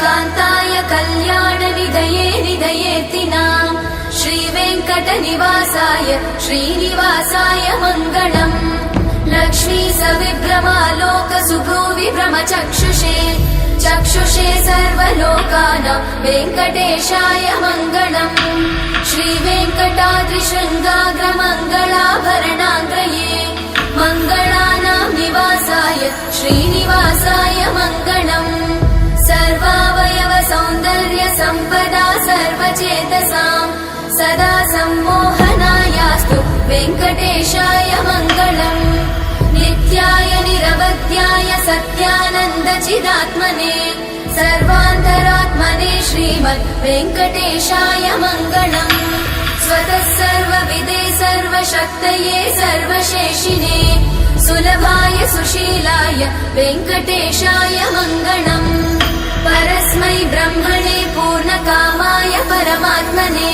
श्रियकान्ताय कल्याणनिधये निधयेऽर्तिनाम् श्रीवेङ्कटनिवासाय श्रीनिवासाय मङ्गलम् लक्ष्मी सविभ्रमालोकसुभ्रूविभ्रमचक्षुषे चक्षुषे सर्वलोकानां वेङ्कटेशाय मङ्गलम् श्रीवेङ्कटाद्रिशृङ्गाग्रमङ्गलाभरणाङ्ग्रये मङ्गलानां निवासाय श्रीनिवासाय मङ्गलम् सर्वावयव सौन्दर्य सम्पदा सर्वचेतसां सदा सम्मोहनायास्तु वेङ्कटेशाय मङ्गलम् नित्याय निरवध्याय सत्यानन्दचिदात्मने सर्वान्तरात्मने श्रीमद् वेङ्कटेशाय मङ्गलम् स्वतः सर्वविदे सर्वशक्तये सर्वशेषिने सुलभाय सुशीलाय वेङ्कटेशाय मङ्गलम् परस्मै ब्रह्मणे पूर्णकामाय परमात्मने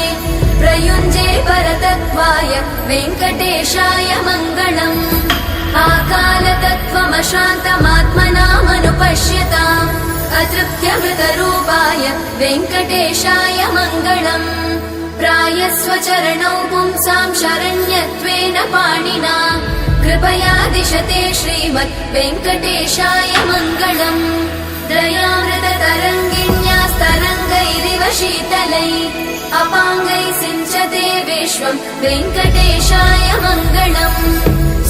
प्रयुञ्जे परतत्त्वाय वेङ्कटेशाय मङ्गलम् आकालतत्त्वमशान्तमात्मनामनुपश्यताम् अतृप्त्यमृतरूपाय वेङ्कटेशाय मङ्गलम् प्रायस्वचरणौ पुंसां शरण्यत्वेन पाणिना कृपया दिशते श्रीमद् वेङ्कटेशाय मङ्गलम् दयामृततरङ्गिण्यास्तरङ्गैरिव शीतलै अपाङ्गैः सिञ्चते विश्वं वेङ्कटेशाय मङ्गलम्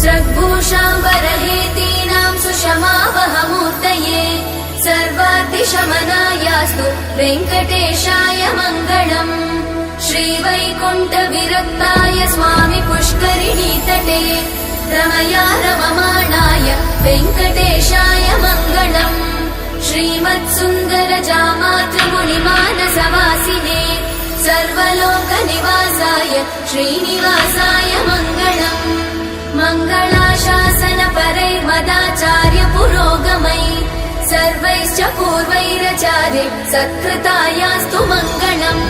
स्रग्भूषाम्बरहेतीनां सुषमावहमूर्तये सर्वाद्रिशमनायास्तु वेङ्कटेशाय मङ्गलम् श्रीवैकुण्ठविरक्ताय स्वामि पुष्करिणीतटे रमया रममाणाय वेङ्कटेशाय मङ्गलम् श्रीमत्सुन्दरजामातृमुनिमानसवासिने सर्वलोकनिवासाय श्रीनिवासाय मङ्गलम् मङ्गलाशासनपरैर्मदाचार्य पुरोगमै सर्वैश्च पूर्वैरचार्य सत्कृतायास्तु मङ्गलम्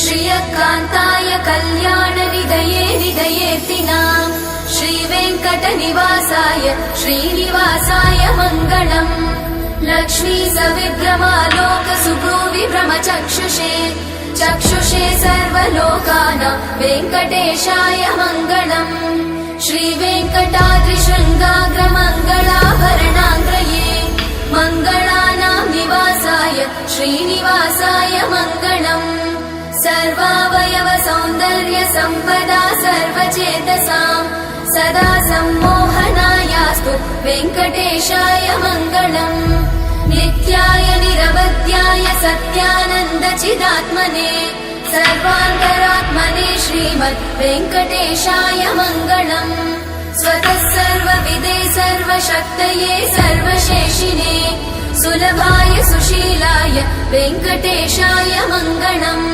श्रियकान्ताय कल्याणनिधये निधयेऽर्तिनाम् श्रीवेङ्कटनिवासाय श्रीनिवासाय मङ्गलम् लक्ष्मी सविभ्रमालोकसुभ्रूविभ्रमचक्षुषे चक्षुषे सर्वलोकानां वेङ्कटेशाय मङ्गलम् श्रीवेङ्कटाद्रिशृङ्गाग्रमङ्गलाभरणाङ्ग्रये मङ्गलानां निवासाय श्रीनिवासाय मङ्गलम् सर्वावयव सौन्दर्य सम्पदा सर्वचेतसां सदा सम्मोहनायास्तु वेङ्कटेशाय मङ्गलम् नित्याय निरवध्याय सत्यानन्दचिदात्मने सर्वान्तरात्मने श्रीमद् वेङ्कटेशाय मङ्गलम् स्वतः सर्वविदे सर्वशक्तये सर्वशेषिने सुलभाय सुशीलाय वेङ्कटेशाय मङ्गलम्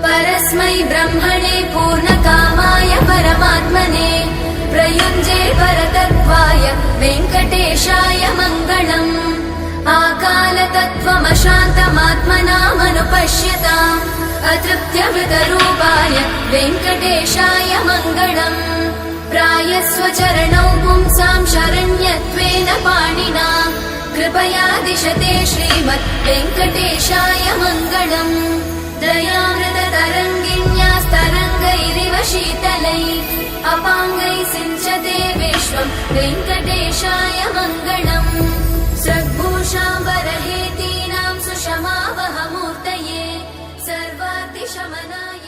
परस्मै ब्रह्मणे पूर्णकामाय परमात्मने प्रयुञ्जे परतत्त्वाय वेङ्कटेशाय मङ्गलम् आकालतत्त्वमशान्तमात्मनामनुपश्यताम् अतृप्त्यमृतरूपाय वेङ्कटेशाय मङ्गलम् प्रायस्वचरणौ पुंसां शरण्यत्वेन पाणिना कृपया दिशते श्रीमद् वेङ्कटेशाय मङ्गलम् दयामृततरङ्गिण्यास्तरङ्गैरिव शीतलै अपाङ्गैः सिञ्चते विश्वं वेङ्कटेशाय मङ्गलम् स्रग्भूषाम्बरहेतीनां सुषमावहमूर्तये सर्वाद्रिशमनाय